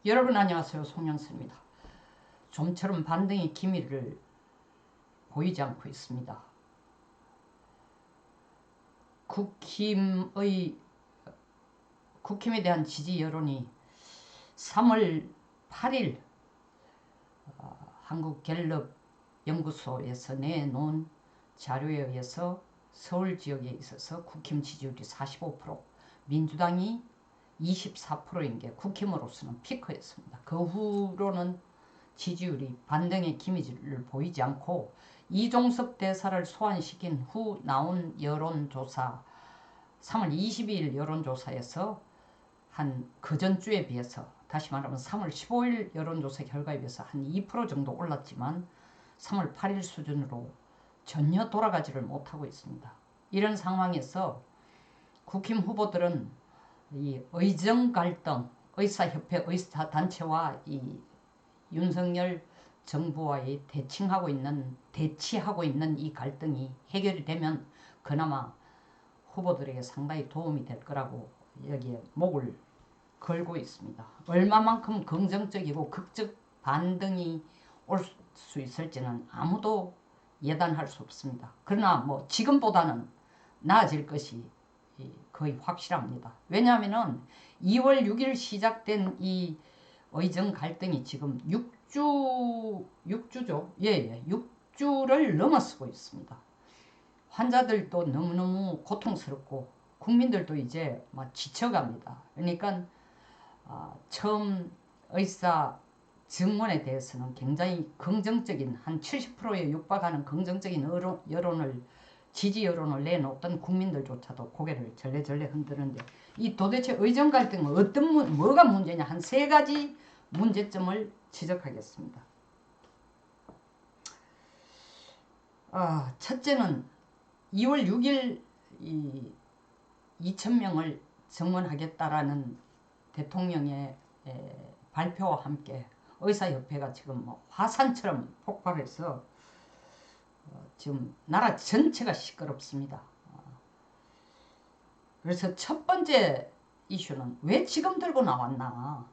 여러분 안녕하세요. 송영수입니다. 좀처럼 반등의 기미를 보이지 않고 있습니다. 국힘에 대한 지지 여론이 3월 8일 한국갤럽 연구소에서 내놓은 자료에 의해서 서울 지역에 있어서 국힘 지지율이 45%, 민주당이 24%인 게 국힘으로서는 피크였습니다. 그 후로는 지지율이 반등의 기미를 보이지 않고 이종석 대사를 소환시킨 후 나온 여론조사 3월 22일 여론조사에서 한 그전주에 비해서 다시 말하면 3월 15일 여론조사 결과에 비해서 한 2% 정도 올랐지만 3월 8일 수준으로 전혀 돌아가지를 못하고 있습니다. 이런 상황에서 국힘 후보들은 이 의정 갈등, 의사협회 의사단체와 이 윤석열 정부와의 대치하고 있는 이 갈등이 해결이 되면 그나마 후보들에게 상당히 도움이 될 거라고 여기에 목을 걸고 있습니다. 얼마만큼 긍정적이고 극적 반등이 올 수 있을지는 아무도 예단할 수 없습니다. 그러나 뭐 지금보다는 나아질 것이 거의 확실합니다. 왜냐하면 2월 6일 시작된 이 의정 갈등이 지금 6주죠. 예, 6주를 넘어서고 있습니다. 환자들도 너무너무 고통스럽고 국민들도 이제 막 지쳐갑니다. 그러니까 처음 의사 증원에 대해서는 굉장히 긍정적인 한 70%에 육박하는 긍정적인 여론을 지지 여론을 내놓던 국민들조차도 고개를 절레절레 흔드는데 이 도대체 의정 갈등은 뭐가 문제냐 한 세 가지 문제점을 지적하겠습니다. 첫째는 2월 6일 2,000명을 증원하겠다라는 대통령의 발표와 함께 의사협회가 지금 뭐 화산처럼 폭발해서 지금 나라 전체가 시끄럽습니다. 그래서 첫 번째 이슈는 왜 지금 들고 나왔나.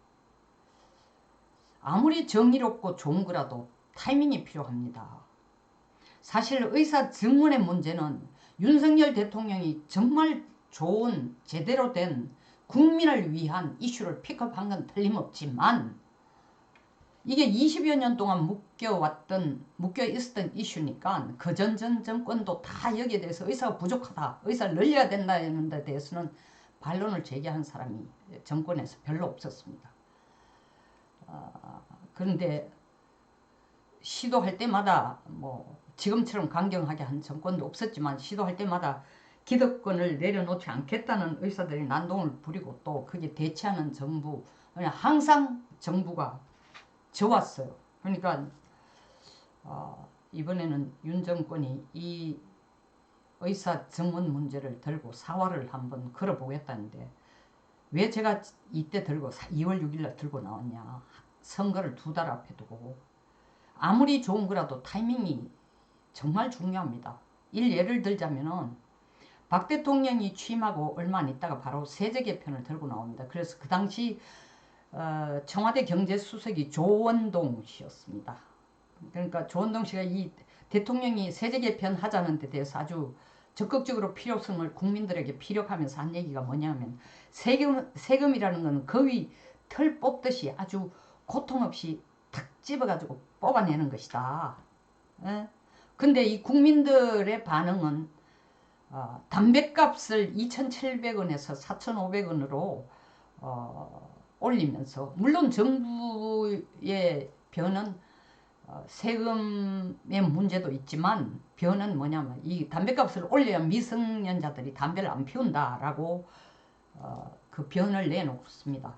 아무리 정의롭고 좋은 거라도 타이밍이 필요합니다. 사실 의사 증원의 문제는 윤석열 대통령이 정말 좋은 제대로 된 국민을 위한 이슈를 픽업한 건 틀림없지만 이게 20여 년 동안 묶여 있었던 이슈니까 그전 정권도 다 여기에 대해서 의사가 부족하다, 의사를 늘려야 된다는 데 대해서는 반론을 제기한 사람이 정권에서 별로 없었습니다. 그런데 시도할 때마다 뭐 지금처럼 강경하게 한 정권도 없었지만 시도할 때마다 기득권을 내려놓지 않겠다는 의사들이 난동을 부리고 또 그게 대치하는 정부, 항상 정부가 져왔어요. 그러니까 이번에는 윤 정권이 이 의사 증원 문제를 들고 사활을 한번 걸어보겠다는데 왜 제가 이때 들고 2월 6일날 들고 나왔냐. 선거를 2달 앞에 두고 아무리 좋은 거라도 타이밍이 정말 중요합니다. 예를 들자면은 박 대통령이 취임하고 얼마 안 있다가 바로 세제 개편을 들고 나옵니다. 그래서 그 당시 청와대 경제수석이 조원동 씨였습니다. 그러니까 조원동 씨가 이 대통령이 세제 개편 하자는 데 대해서 아주 적극적으로 필요성을 국민들에게 피력하면서 한 얘기가 뭐냐면 세금이라는 건 거위 털 뽑듯이 아주 고통 없이 탁 집어가지고 뽑아내는 것이다. 근데 이 국민들의 반응은 담뱃값을 2,700원에서 4,500원으로 올리면서 물론 정부의 변은 세금의 문제도 있지만 변은 뭐냐면 이 담뱃값을 올려야 미성년자들이 담배를 안 피운다라고 그 변을 내놓습니다.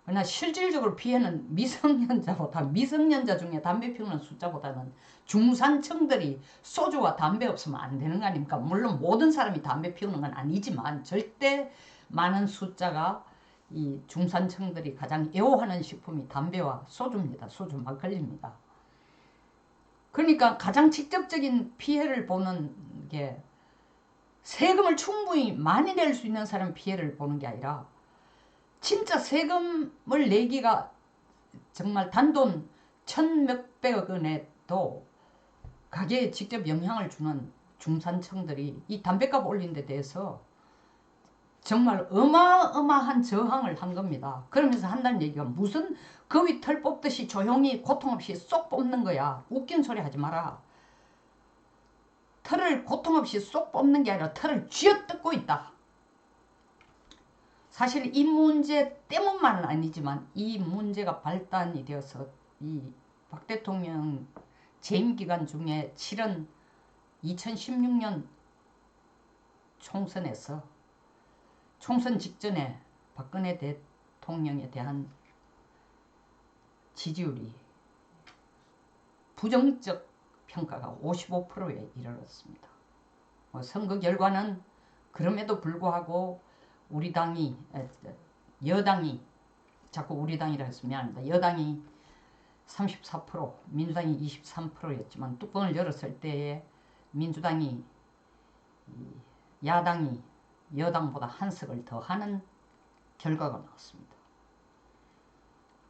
그러나 실질적으로 피해는 미성년자 중에 담배 피우는 숫자보다는 중산층들이 소주와 담배 없으면 안 되는 거 아닙니까? 물론 모든 사람이 담배 피우는 건 아니지만 절대 많은 숫자가 이 중산층들이 가장 애호하는 식품이 담배와 소주입니다. 소주 막걸리입니다. 그러니까 가장 직접적인 피해를 보는 게 세금을 충분히 많이 낼 수 있는 사람이 피해를 보는 게 아니라 진짜 세금을 내기가 정말 단돈 천 몇백억 원에도 가게에 직접 영향을 주는 중산층들이 이 담배값 올린 데 대해서 정말 어마어마한 저항을 한 겁니다. 그러면서 한다는 얘기가 무슨 거위 털 뽑듯이 조용히 고통 없이 쏙 뽑는 거야. 웃긴 소리 하지 마라. 털을 고통 없이 쏙 뽑는 게 아니라 털을 쥐어뜯고 있다. 사실 이 문제 때문만은 아니지만 이 문제가 발단이 되어서 이 박 대통령 재임 기간 중에 치른 2016년 총선에서 총선 직전에 박근혜 대통령에 대한 지지율이 부정적 평가가 55%에 이르렀습니다. 선거 결과는 그럼에도 불구하고 우리 당이 여당이 자꾸 우리 당이라 해서 미안합니다. 여당이 34% 민주당이 23%였지만 뚜껑을 열었을 때에 민주당이 야당이 여당보다 한 석을 더 하는 결과가 나왔습니다.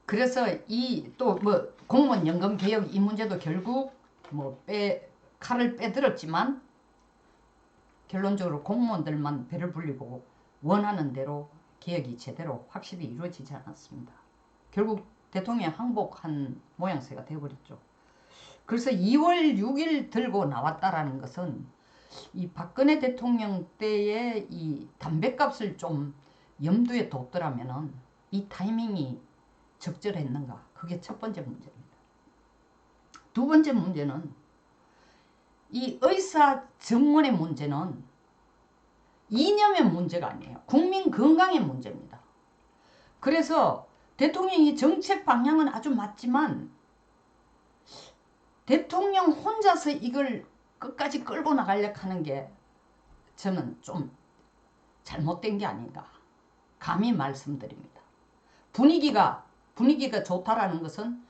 그래서 이 또 뭐 공무원 연금 개혁 이 문제도 결국 뭐 칼을 빼들었지만 결론적으로 공무원들만 배를 불리고 원하는 대로 개혁이 제대로 확실히 이루어지지 않았습니다. 결국 대통령 항복한 모양새가 되어버렸죠. 그래서 2월 6일 들고 나왔다라는 것은 이 박근혜 대통령 때의 이 담배값을 좀 염두에 뒀더라면은 이 타이밍이 적절했는가? 그게 첫 번째 문제입니다. 두 번째 문제는 이 의사 정원의 문제는 이념의 문제가 아니에요. 국민 건강의 문제입니다. 그래서 대통령이 정책 방향은 아주 맞지만 대통령 혼자서 이걸 끝까지 끌고 나가려고 하는 게 저는 좀 잘못된 게 아닌가 감히 말씀드립니다. 분위기가 좋다라는 것은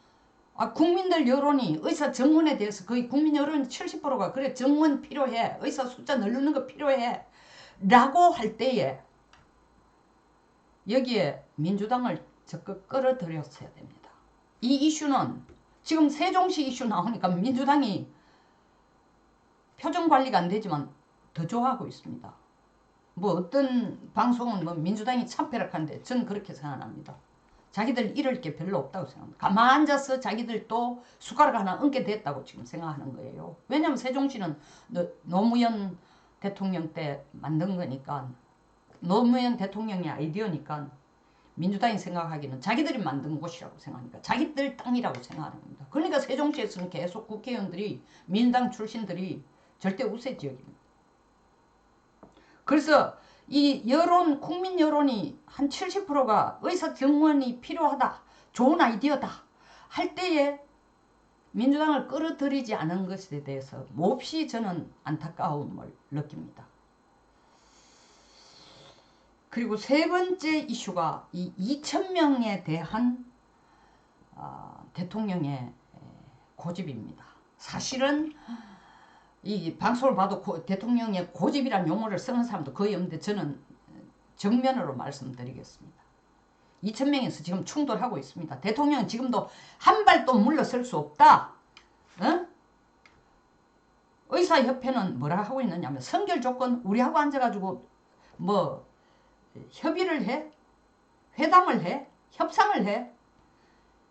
국민들 여론이 의사 정원에 대해서 거의 국민 여론 70%가 그래 정원 필요해 의사 숫자 늘리는 거 필요해 라고 할 때에 여기에 민주당을 적극 끌어들였어야 됩니다. 이 이슈는 지금 세종시 이슈 나오니까 민주당이 표정 관리가 안 되지만 더 좋아하고 있습니다. 뭐 어떤 방송은 뭐 민주당이 참패락한데 저는 그렇게 생각합니다. 자기들 잃을 게 별로 없다고 생각합니다. 가만 앉아서 자기들도 숟가락 하나 얹게 됐다고 지금 생각하는 거예요. 왜냐하면 세종시는 노무현 대통령 때 만든 거니까 노무현 대통령의 아이디어니까 민주당이 생각하기는 자기들이 만든 곳이라고 생각하니까 자기들 땅이라고 생각하는 겁니다. 그러니까 세종시에서는 계속 국회의원들이 민주당 출신들이 절대 우세 지역입니다. 그래서 이 여론 국민 여론이 한 70%가 의사 정원이 필요하다 좋은 아이디어다 할 때에 민주당을 끌어들이지 않은 것에 대해서 몹시 저는 안타까움을 느낍니다. 그리고 세 번째 이슈가 이 2,000명에 대한 대통령의 고집입니다. 사실은 이 방송을 봐도 대통령의 고집이란 용어를 쓰는 사람도 거의 없는데 저는 정면으로 말씀드리겠습니다. 2,000명에서 지금 충돌하고 있습니다. 대통령은 지금도 한 발도 물러설 수 없다. 의사협회는 뭐라 하고 있느냐면 선결 조건 우리하고 앉아가지고 뭐 협의를 해? 회담을 해? 협상을 해?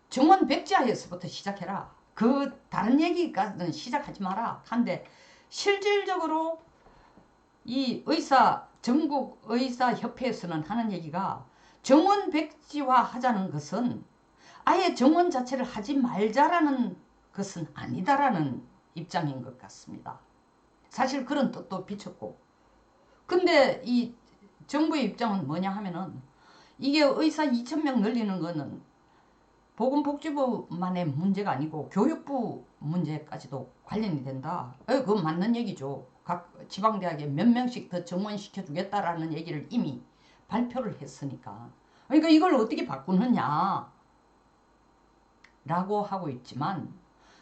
정원 백지화에서부터 시작해라. 그 다른 얘기까지는 시작하지 마라. 한데 실질적으로 이 전국 의사협회에서는 하는 얘기가 정원 백지화 하자는 것은 아예 정원 자체를 하지 말자라는 것은 아니다라는 입장인 것 같습니다. 사실 그런 뜻도 비쳤고 근데 이 정부의 입장은 뭐냐 하면은 이게 의사 2,000명 늘리는 거는 보건복지부만의 문제가 아니고 교육부 문제까지도 관련이 된다. 그건 맞는 얘기죠. 각 지방대학에 몇 명씩 더 정원시켜주겠다라는 얘기를 이미 발표를 했으니까. 그러니까 이걸 어떻게 바꾸느냐 라고 하고 있지만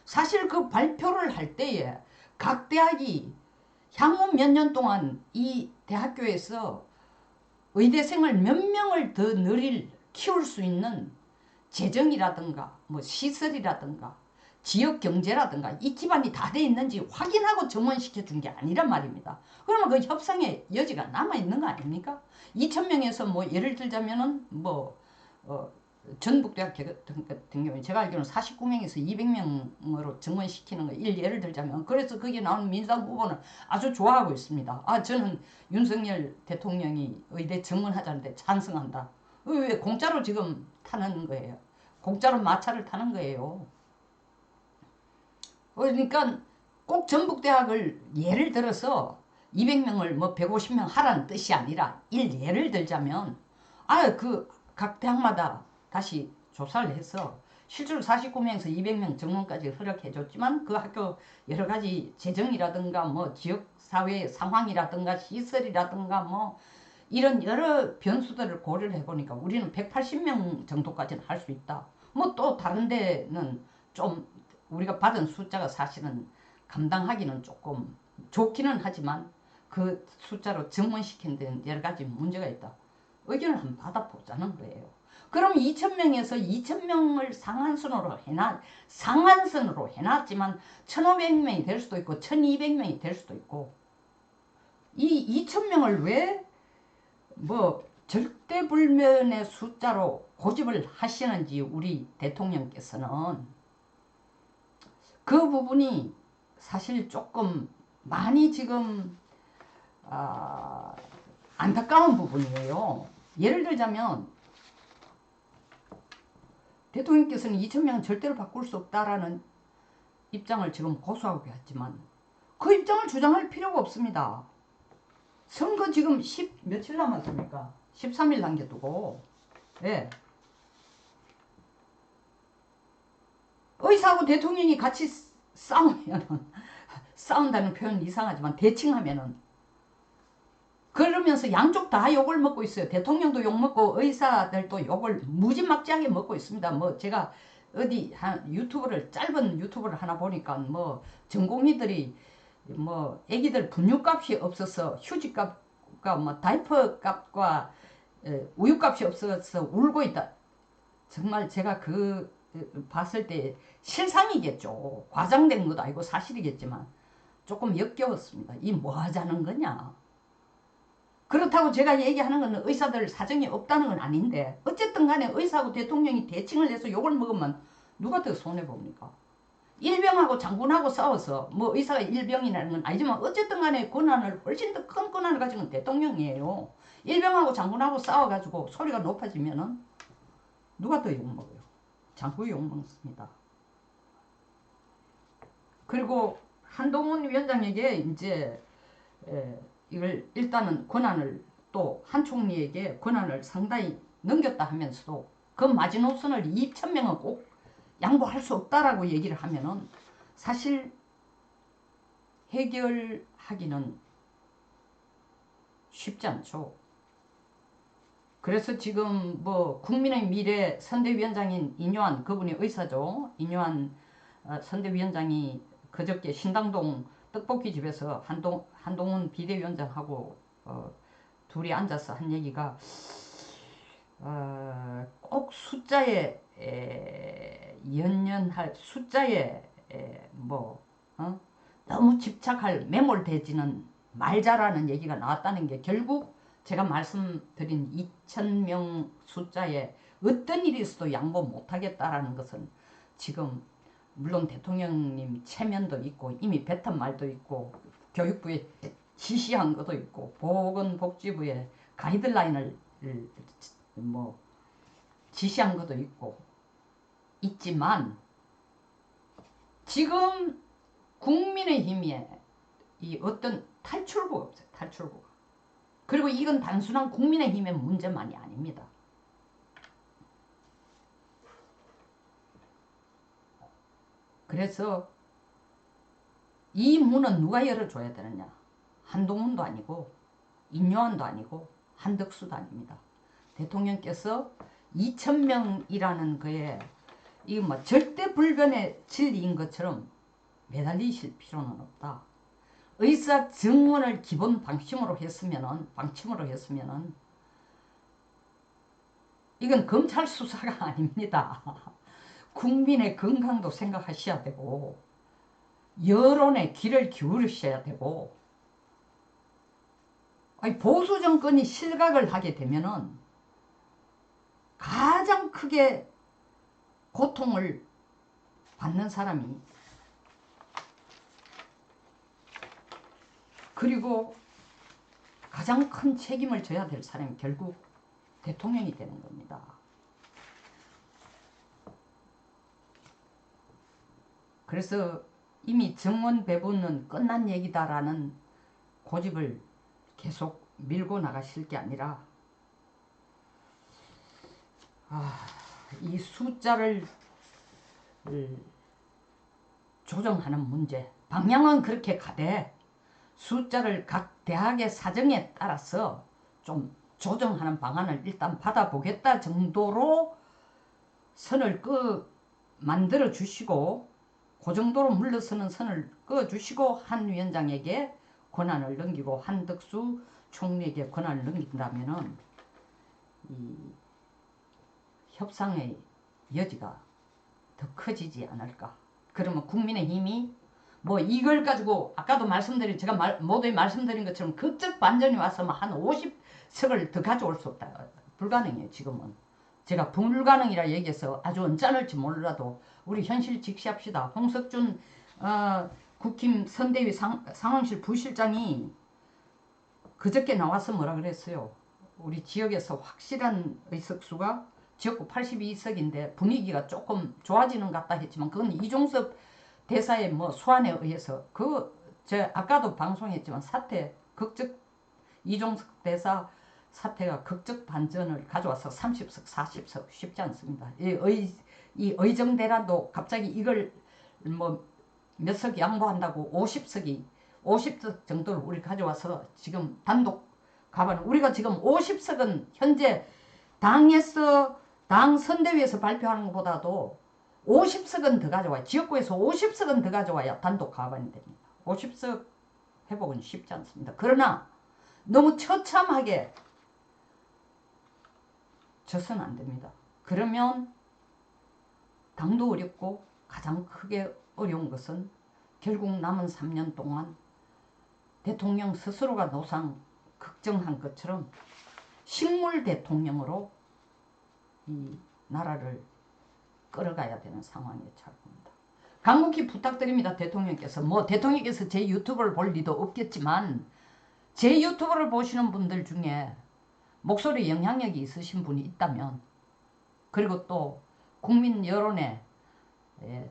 사실 그 발표를 할 때에 각 대학이 향후 몇 년 동안 이 대학교에서 의대생을 몇 명을 더 키울 수 있는 재정이라든가 뭐 시설이라든가 지역 경제라든가 이 기반이 다 돼 있는지 확인하고 정원시켜 준 게 아니란 말입니다. 그러면 그 협상의 여지가 남아 있는 거 아닙니까? 2,000명에서 뭐 예를 들자면은 뭐 전북대학 같은 경우에 제가 알기로는 49명에서 200명으로 정원시키는 거 예를 들자면, 그래서 거기에 나오는 민주당 후보는 아주 좋아하고 있습니다. 아, 저는 윤석열 대통령이 의대 정원하자는데 찬성한다. 왜 공짜로 지금 타는 거예요? 공짜로 마차를 타는 거예요. 그러니까 꼭 전북대학을 예를 들어서 200명을 뭐 150명 하라는 뜻이 아니라 예를 들자면 각 대학마다 다시 조사를 해서 실제로 49명에서 200명 정원까지 허락해 줬지만 그 학교 여러 가지 재정이라든가 뭐 지역사회 상황이라든가 시설이라든가 뭐 이런 여러 변수들을 고려를 해보니까 우리는 180명 정도까지는 할 수 있다. 뭐 또 다른 데는 좀 우리가 받은 숫자가 사실은 감당하기는 조금 좋기는 하지만 그 숫자로 증원시킨 데는 여러 가지 문제가 있다. 의견을 한번 받아보자는 거예요. 그럼 2,000명에서 2,000명을 상한선으로 해놨지만 1,500명이 될 수도 있고 1,200명이 될 수도 있고, 이 2,000명을 왜 뭐 절대불면의 숫자로 고집을 하시는지 우리 대통령께서는 그 부분이 사실 조금 많이 지금 안타까운 부분이에요. 예를 들자면 대통령께서는 2,000명은 절대로 바꿀 수 없다라는 입장을 지금 고수하고 계시지만 그 입장을 주장할 필요가 없습니다. 선거 지금 며칠 남았습니까? 13일 남겨두고, 예. 의사하고 대통령이 같이 싸운다는 표현은 이상하지만 대칭하면은, 그러면서 양쪽 다 욕을 먹고 있어요. 대통령도 욕 먹고 의사들도 욕을 무지막지하게 먹고 있습니다. 뭐 제가 어디 짧은 유튜브를 하나 보니까 뭐 전공의들이 뭐 애기들 분유값이 없어서 휴지값과 뭐 다이퍼 값과 우유값이 없어서 울고 있다. 정말 제가 봤을 때 실상이겠죠. 과장된 것도 아니고 사실이겠지만 조금 역겨웠습니다. 이 뭐 하자는 거냐. 그렇다고 제가 얘기하는 건 의사들 사정이 없다는 건 아닌데, 어쨌든 간에 의사하고 대통령이 대칭을 해서 욕을 먹으면 누가 더 손해봅니까? 일병하고 장군하고 싸워서 뭐 의사가 일병이라는 건 아니지만 어쨌든 간에 권한을, 훨씬 더 큰 권한을 가진 건 대통령이에요. 일병하고 장군하고 싸워가지고 소리가 높아지면은 누가 더 욕먹어요? 장군이 욕먹습니다. 그리고 한동훈 위원장에게 이제 이걸 일단은 권한을, 또 한 총리에게 권한을 상당히 넘겼다 하면서도 그 마지노선을 2,000명은 꼭 양보할 수 없다라고 얘기를 하면은 사실 해결하기는 쉽지 않죠. 그래서 지금 뭐 국민의 미래 선대위원장인 이뇨한, 그분이 의사죠. 이뇨한 선대위원장이 그저께 신당동 떡볶이집에서 한동훈 비대위원장하고 둘이 앉아서 한 얘기가 꼭 숫자에 연연할, 숫자에 너무 집착할, 매몰되지는 말자라는 얘기가 나왔다는 게, 결국 제가 말씀드린 2,000명 숫자에 어떤 일이 있어도 양보 못하겠다라는 것은 지금 물론 대통령님 체면도 있고 이미 뱉은 말도 있고 교육부에 지시한 것도 있고 보건복지부에 가이드라인을 뭐 지시한 것도 있지만 지금 국민의힘에 이 어떤 탈출구가 없어요. 탈출구가. 그리고 이건 단순한 국민의힘의 문제만이 아닙니다. 그래서 이 문은 누가 열어줘야 되느냐. 한동훈도 아니고 인요한도 아니고 한덕수도 아닙니다. 대통령께서 2,000명이라는 거에 이 뭐 절대불변의 진리인 것처럼 매달리실 필요는 없다. 의사 증원을 기본 방침으로 했으면은 이건 검찰 수사가 아닙니다. 국민의 건강도 생각하셔야 되고 여론에 귀를 기울이셔야 되고 보수 정권이 실각을 하게 되면은 가장 크게 고통을 받는 사람이 그리고 가장 큰 책임을 져야 될 사람이 결국 대통령이 되는 겁니다. 그래서 이미 정원 배분은 끝난 얘기다라는 고집을 계속 밀고 나가실 게 아니라 이 숫자를 조정하는 문제, 방향은 그렇게 가되 숫자를 각 대학의 사정에 따라서 좀 조정하는 방안을 일단 받아보겠다 정도로 선을 만들어 주시고 그 정도로 물러서는 선을 그어주시고 한 위원장에게 권한을 넘기고 한덕수 총리에게 권한을 넘긴다면은 이 협상의 여지가 더 커지지 않을까. 그러면 국민의힘이 뭐 이걸 가지고 아까도 말씀드린 제가 모두에 말씀드린 것처럼 극적 반전이 와서 한 50석을 더 가져올 수 없다. 불가능해요. 지금은. 제가 불가능이라 얘기해서 아주 언짢을지 몰라도 우리 현실 직시합시다. 홍석준 국힘 선대위 상황실 부실장이 그저께 나와서 뭐라 그랬어요. 우리 지역에서 확실한 의석수가 지역구 82석인데 분위기가 조금 좋아지는 것 같다 했지만 그건 이종섭 대사의 뭐 수완에 의해서 아까도 방송했지만 이종섭 대사 사태가 극적 반전을 가져와서 30석 40석 쉽지 않습니다. 이 의정대란도 갑자기 이걸 뭐 몇 석 양보한다고 50석 정도를 우리 가져와서 지금 단독 가봐는 우리가 지금 50석은 현재 당 선대위에서 발표하는 것보다도 50석은 더 가져와야 지역구에서 50석은 더 가져와야 단독 가반이 됩니다. 50석 회복은 쉽지 않습니다. 그러나 너무 처참하게 져서는 안 됩니다. 그러면 당도 어렵고 가장 크게 어려운 것은 결국 남은 3년 동안 대통령 스스로가 노상 걱정한 것처럼 식물 대통령으로 이 나라를 끌어가야 되는 상황에 처합니다. 간곡히 부탁드립니다. 대통령께서 제 유튜브를 볼 리도 없겠지만 제 유튜브를 보시는 분들 중에 목소리 영향력이 있으신 분이 있다면 그리고 또 국민 여론에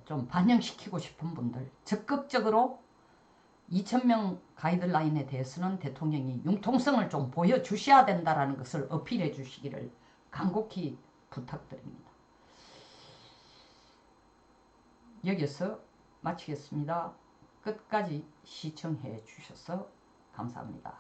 좀 반영시키고 싶은 분들 적극적으로 2,000명 가이드라인에 대해서는 대통령이 융통성을 좀 보여주셔야 된다는 것을 어필해 주시기를 간곡히 부탁드립니다. 여기서 마치겠습니다. 끝까지 시청해 주셔서 감사합니다.